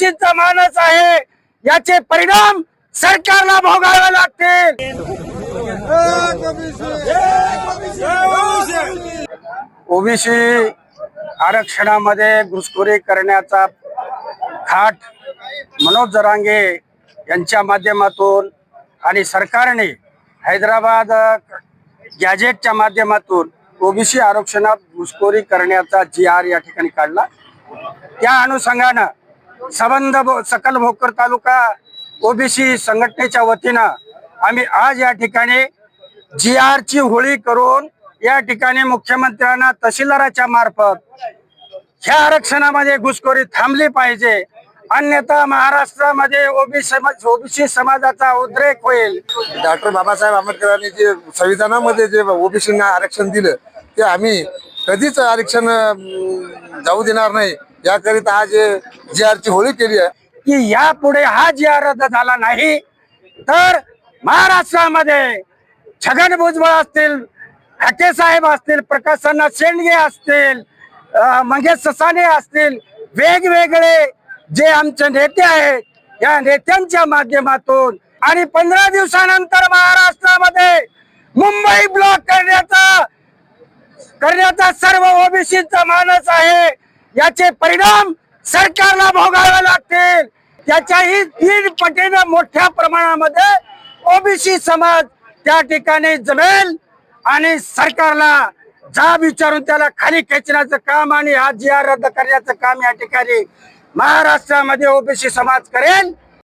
ओबीसीचा मानस आहे, याचे परिणाम सरकारला भोगावे लागतील। ओबीसी आरक्षणामध्ये घुसखोरी करण्याचा थाट मनोज जरांगे यांच्या माध्यमातून आणि सरकारने हैदराबाद गॅजेटच्या माध्यमातून ओबीसी आरक्षणात घुसखोरी करण्याचा GR या ठिकाणी काढला। त्या अनुषंगानं सकल भोकर तालुका ओबीसी संघटनेच्या वतीनं आम्ही आज या ठिकाणी GR ची होळी करून या ठिकाणी मुख्यमंत्र्यांना तहसीलदाराच्या मार्फत ह्या आरक्षणामध्ये घुसखोरी थांबली पाहिजे, अन्यथा महाराष्ट्रामध्ये ओबीसी समाजाचा उद्रेक होईल। डॉक्टर बाबासाहेब आंबेडकरांनी जे संविधानामध्ये जे ओबीसींना आरक्षण दिलं ते आम्ही कधीच आरक्षण जाऊ देणार नाही, याकरिता आज GR ची होळी केली आहे की यापुढे हा GR रद्द झाला नाही तर महाराष्ट्रामध्ये छगन भुजबळ असतील, हाके साहेब असतील, प्रकाशना शेंडगे असतील, मंगेश ससाने असतील, वेगवेगळे जे आमचे नेते आहेत या नेत्यांच्या माध्यमातून आणि 15 दिवसानंतर महाराष्ट्रामध्ये मुंबई ब्लॉक करण्याचा सर्व ओबीसीचा मानस आहे, याचे परिणाम सरकारला भोगावे लागतील। त्याच्याही 3 पटीने मोठ्या प्रमाणामध्ये ओबीसी समाज त्या ठिकाणी जमेल आणि सरकारला जाब विचारून त्याला खाली खेचण्याचं काम आणि हा GR रद्द करण्याचं काम या ठिकाणी महाराष्ट्रामध्ये ओबीसी समाज करेल।